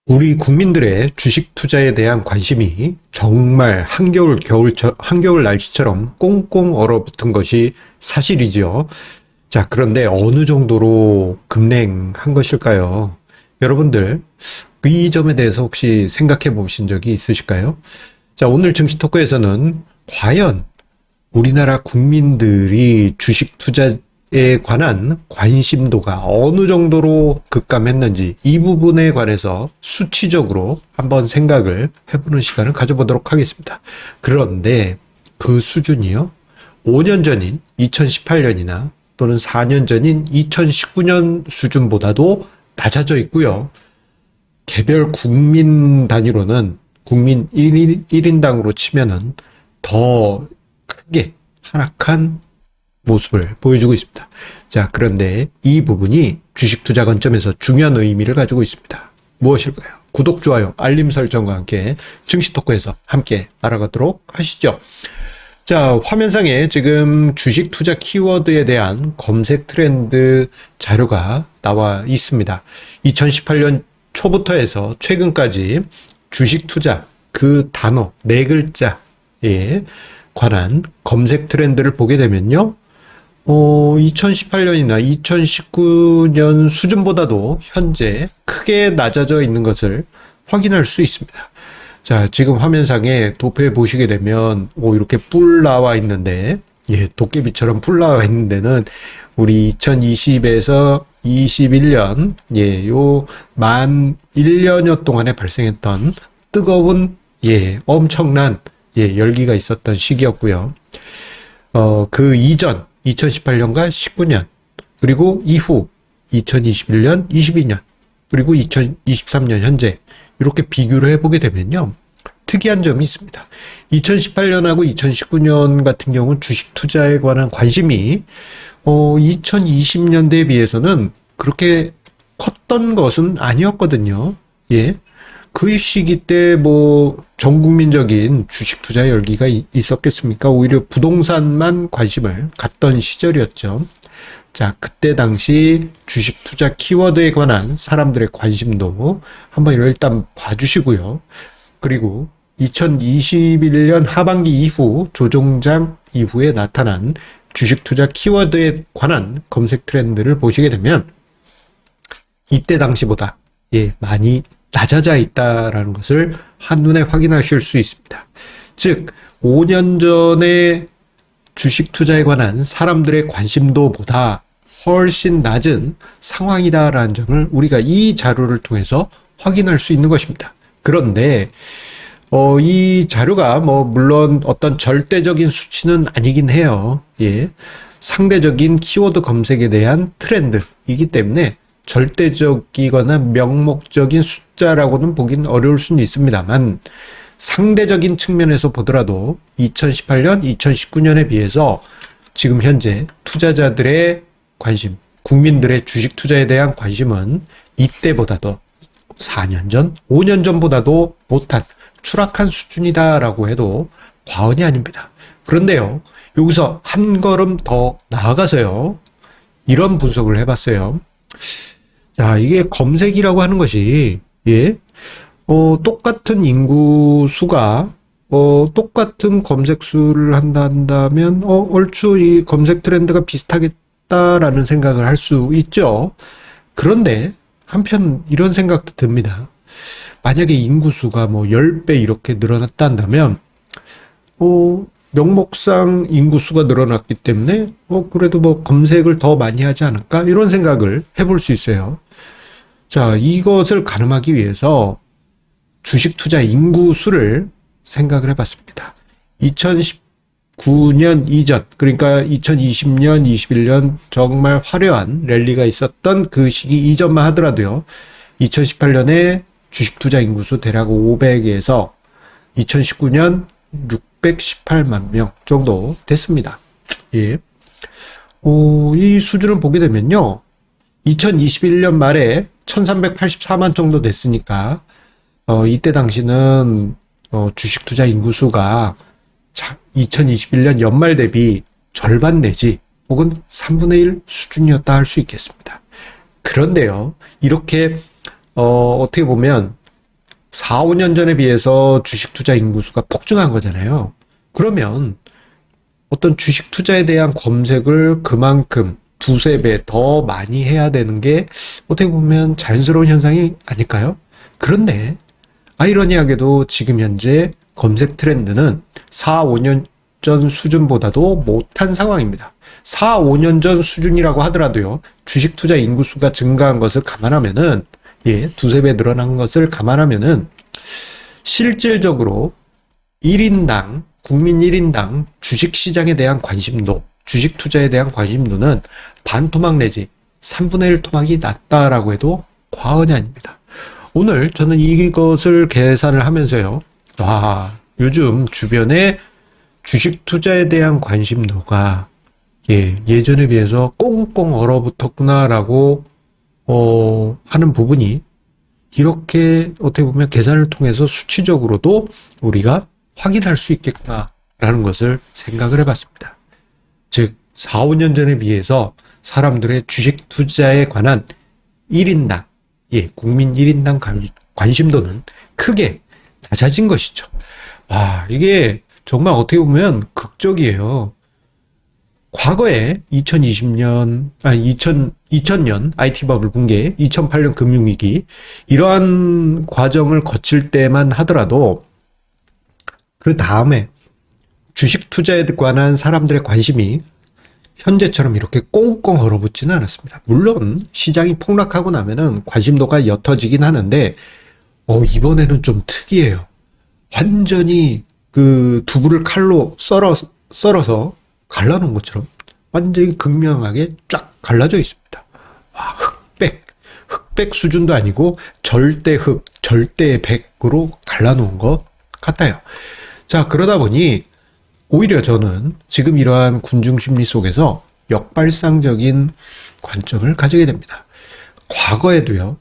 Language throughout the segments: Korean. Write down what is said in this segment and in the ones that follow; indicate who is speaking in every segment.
Speaker 1: 우리 국민들의 주식 투자에 대한 관심이 정말 한겨울 날씨처럼 꽁꽁 얼어붙은 것이 사실이죠. 자, 그런데 어느 정도로 급냉한 것일까요? 여러분들, 이 점에 대해서 혹시 생각해 보신 적이 있으실까요? 자, 오늘 증시 토크에서는 과연 우리나라 국민들이 주식 투자에 관한 관심도가 어느 정도로 급감했는지 이 부분에 관해서 수치적으로 한번 생각을 해보는 시간을 가져보도록 하겠습니다. 그런데 그 수준이요, 5년 전인 2018년이나 또는 4년 전인 2019년 수준보다도 낮아져 있고요. 개별 국민 단위로는 국민 1인당으로 치면은 더 크게 하락한 모습을 보여주고 있습니다. 자, 그런데 이 부분이 주식 투자 관점에서 중요한 의미를 가지고 있습니다. 무엇일까요? 구독, 좋아요, 알림 설정과 함께 증시 토크에서 함께 알아가도록 하시죠. 자, 화면상에 지금 주식 투자 키워드에 대한 검색 트렌드 자료가 나와 있습니다. 2018년 초부터 해서 최근까지 주식 투자 그 단어 4글자에 관한 검색 트렌드를 보게 되면요, 2018년이나 2019년 수준보다도 현재 크게 낮아져 있는 것을 확인할 수 있습니다. 자, 지금 화면상에 도표에 보시게 되면 이렇게 뿔 나와 있는데, 도깨비처럼 뿔 나와 있는 데는 우리 2020에서 21년, 요 만 1년여 동안에 발생했던 뜨거운, 엄청난, 열기가 있었던 시기였고요. 그 이전 2018년과 19년, 그리고 이후 2021년, 22년, 그리고 2023년 현재 이렇게 비교를 해보게 되면요, 특이한 점이 있습니다. 2018년하고 2019년 같은 경우는 주식 투자에 관한 관심이 2020년대에 비해서는 그렇게 컸던 것은 아니었거든요. 그 시기 때 전 국민적인 주식 투자 열기가 있었겠습니까? 오히려 부동산만 관심을 갖던 시절이었죠. 자, 그때 당시 주식 투자 키워드에 관한 사람들의 관심도 한번 일단 봐주시고요. 그리고 2021년 하반기 이후 조정장 이후에 나타난 주식 투자 키워드에 관한 검색 트렌드를 보시게 되면 이때 당시보다 많이 낮아져 있다라는 것을 한눈에 확인하실 수 있습니다. 즉, 5년 전에 주식 투자에 관한 사람들의 관심도보다 훨씬 낮은 상황이다라는 점을 우리가 이 자료를 통해서 확인할 수 있는 것입니다. 그런데 이 자료가 물론 어떤 절대적인 수치는 아니긴 해요. 상대적인 키워드 검색에 대한 트렌드이기 때문에 절대적이거나 명목적인 숫자라고는 보긴 어려울 수는 있습니다만, 상대적인 측면에서 보더라도 2018년, 2019년에 비해서 지금 현재 투자자들의 관심, 국민들의 주식 투자에 대한 관심은 이때보다도 4년 전, 5년 전보다도 못한 추락한 수준이다라고 해도 과언이 아닙니다. 그런데요, 여기서 한 걸음 더 나아가서요, 이런 분석을 해봤어요. 자, 이게 검색이라고 하는 것이, 똑같은 인구수가, 똑같은 검색수를 한다면, 얼추 이 검색 트렌드가 비슷하겠다라는 생각을 할 수 있죠. 그런데, 한편 이런 생각도 듭니다. 만약에 인구수가 10배 이렇게 늘어났다 한다면, 명목상 인구수가 늘어났기 때문에, 그래도 검색을 더 많이 하지 않을까? 이런 생각을 해볼 수 있어요. 자, 이것을 가늠하기 위해서 주식 투자 인구수를 생각을 해봤습니다. 2019년 이전, 그러니까 2020년, 21년 정말 화려한 랠리가 있었던 그 시기 이전만 하더라도요, 2018년에 주식 투자 인구수 대략 500에서 2019년 618만 명 정도 됐습니다. 이 수준을 보게 되면요, 2021년 말에 1384만 정도 됐으니까, 이때 당시는, 주식 투자 인구수가 2021년 연말 대비 절반 내지 혹은 3분의 1 수준이었다 할 수 있겠습니다. 그런데요, 이렇게, 어떻게 보면 4, 5년 전에 비해서 주식 투자 인구수가 폭증한 거잖아요. 그러면 어떤 주식 투자에 대한 검색을 그만큼 두세 배 더 많이 해야 되는 게 어떻게 보면 자연스러운 현상이 아닐까요? 그런데 아이러니하게도 지금 현재 검색 트렌드는 4, 5년 전 수준보다도 못한 상황입니다. 4, 5년 전 수준이라고 하더라도요, 주식 투자 인구수가 증가한 것을 감안하면은, 두세 배 늘어난 것을 감안하면은, 실질적으로 1인당, 국민 1인당 주식 시장에 대한 관심도, 주식 투자에 대한 관심도는 반토막 내지 3분의 1 토막이 낮다라고 해도 과언이 아닙니다. 오늘 저는 이것을 계산을 하면서요, 요즘 주변에 주식 투자에 대한 관심도가 예전에 비해서 꽁꽁 얼어붙었구나라고 하는 부분이 이렇게 어떻게 보면 계산을 통해서 수치적으로도 우리가 확인할 수 있겠구나라는 것을 생각을 해봤습니다. 즉 4, 5년 전에 비해서 사람들의 주식 투자에 관한 1인당, 국민 1인당 관심도는 크게 낮아진 것이죠. 이게 정말 어떻게 보면 극적이에요. 과거에 2020년 IT 버블 붕괴, 2008년 금융위기, 이러한 과정을 거칠 때만 하더라도 그 다음에 주식 투자에 관한 사람들의 관심이 현재처럼 이렇게 꽁꽁 얼어붙지는 않았습니다. 물론 시장이 폭락하고 나면은 관심도가 옅어지긴 하는데 이번에는 좀 특이해요. 완전히 그 두부를 칼로 썰어서 갈라놓은 것처럼 완전히 극명하게 쫙 갈라져 있습니다. 흑백 수준도 아니고 절대흑, 절대백으로 갈라놓은 것 같아요. 자, 그러다 보니 오히려 저는 지금 이러한 군중 심리 속에서 역발상적인 관점을 가지게 됩니다. 과거에도요,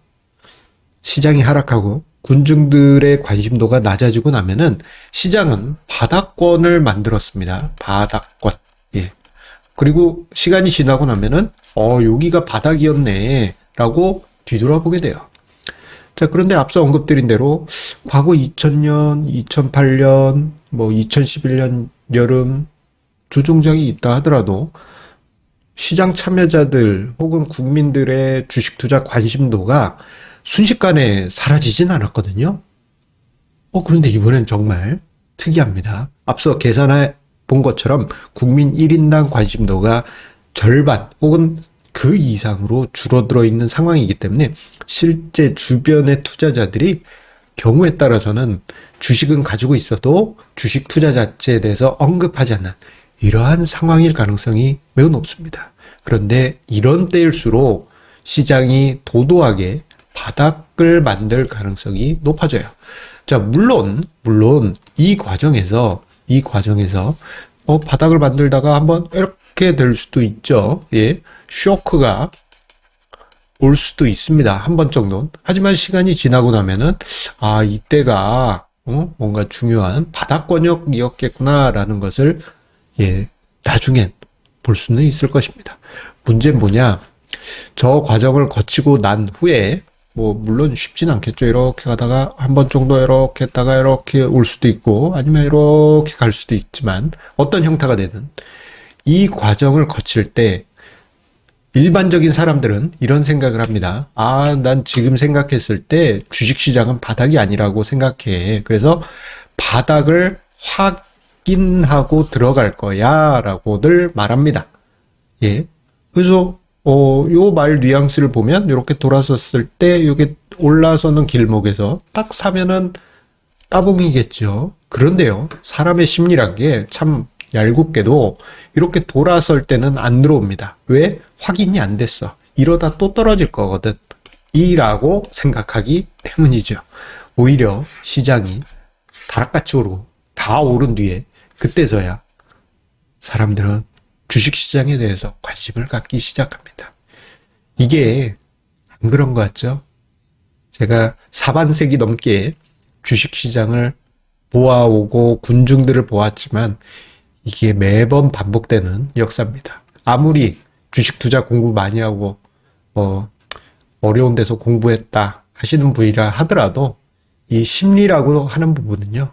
Speaker 1: 시장이 하락하고 군중들의 관심도가 낮아지고 나면은 시장은 바닥권을 만들었습니다. 바닥권. 그리고 시간이 지나고 나면은 여기가 바닥이었네 라고 뒤돌아보게 돼요. 자, 그런데 앞서 언급드린 대로 과거 2000년, 2008년, 2011년 여름 조종장이 있다 하더라도 시장 참여자들 혹은 국민들의 주식 투자 관심도가 순식간에 사라지진 않았거든요. 그런데 이번엔 정말 특이합니다. 앞서 계산해 본 것처럼 국민 1인당 관심도가 절반 혹은 그 이상으로 줄어들어 있는 상황이기 때문에 실제 주변의 투자자들이 경우에 따라서는 주식은 가지고 있어도 주식 투자 자체에 대해서 언급하지 않는 이러한 상황일 가능성이 매우 높습니다. 그런데 이런 때일수록 시장이 도도하게 바닥을 만들 가능성이 높아져요. 자, 물론 이 과정에서 바닥을 만들다가 한번 이렇게 될 수도 있죠. 쇼크가 올 수도 있습니다. 한 번 정도는. 하지만 시간이 지나고 나면은 이때가 뭔가 중요한 바닥권역이었겠구나라는 것을 나중엔 볼 수는 있을 것입니다. 문제는 뭐냐? 저 과정을 거치고 난 후에 물론 쉽진 않겠죠. 이렇게 가다가 한 번 정도 이렇게 했다가 이렇게 올 수도 있고 아니면 이렇게 갈 수도 있지만 어떤 형태가 되든 이 과정을 거칠 때 일반적인 사람들은 이런 생각을 합니다. 난 지금 생각했을 때 주식시장은 바닥이 아니라고 생각해. 그래서 바닥을 확인하고 들어갈 거야 라고들 말합니다. 그래서 요 말 뉘앙스를 보면 이렇게 돌아섰을 때 이게 올라서는 길목에서 딱 사면은 따봉이겠죠. 그런데요, 사람의 심리란 게 참 얄궂게도 이렇게 돌아설 때는 안 들어옵니다. 왜? 확인이 안 됐어. 이러다 또 떨어질 거거든. 이라고 생각하기 때문이죠. 오히려 시장이 다락같이 오르고 다 오른 뒤에 그때서야 사람들은 주식시장에 대해서 관심을 갖기 시작합니다. 이게 안 그런 것 같죠? 제가 사반세기 넘게 주식시장을 보아오고 군중들을 보았지만 이게 매번 반복되는 역사입니다. 아무리 주식 투자 공부 많이 하고 어려운 데서 공부했다 하시는 분이라 하더라도 이 심리라고 하는 부분은요,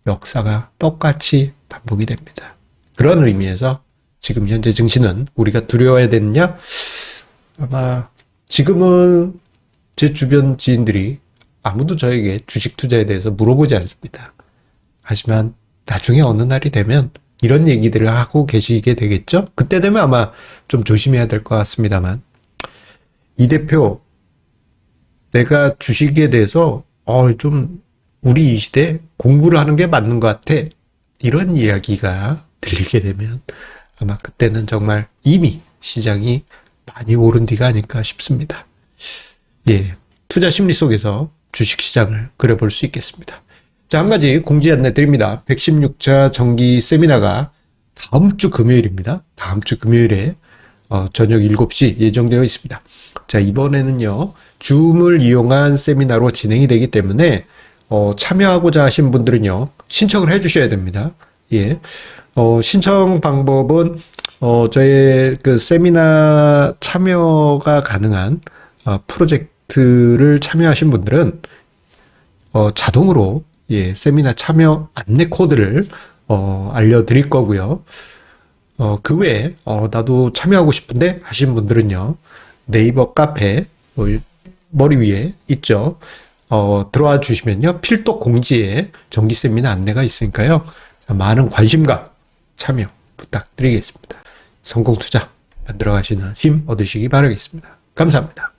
Speaker 1: 역사가 똑같이 반복이 됩니다. 그런 의미에서 지금 현재 증시는 우리가 두려워해야 되느냐? 아마 지금은 제 주변 지인들이 아무도 저에게 주식 투자에 대해서 물어보지 않습니다. 하지만 나중에 어느 날이 되면 이런 얘기들을 하고 계시게 되겠죠? 그때 되면 아마 좀 조심해야 될 것 같습니다만, 이 대표, 내가 주식에 대해서 좀 우리 이 시대에 공부를 하는 게 맞는 것 같아, 이런 이야기가 들리게 되면 아마 그때는 정말 이미 시장이 많이 오른 뒤가 아닐까 싶습니다. 예, 투자 심리 속에서 주식시장을 그려볼 수 있겠습니다. 자, 한 가지 공지 안내 드립니다. 116차 정기 세미나가 다음 주 금요일입니다. 다음 주 금요일에 저녁 7시 예정되어 있습니다. 자, 이번에는요, 줌을 이용한 세미나로 진행이 되기 때문에 참여하고자 하신 분들은요, 신청을 해 주셔야 됩니다. 예. 신청 방법은 저의 그 세미나 참여가 가능한 프로젝트를 참여하신 분들은 자동으로 세미나 참여 안내 코드를 알려드릴 거고요. 그 외에 나도 참여하고 싶은데 하신 분들은요, 네이버 카페 머리 위에 있죠. 들어와 주시면요, 필독 공지에 정기 세미나 안내가 있으니까요, 많은 관심과 참여 부탁드리겠습니다. 성공 투자 만들어 가시는 힘 얻으시기 바라겠습니다. 감사합니다.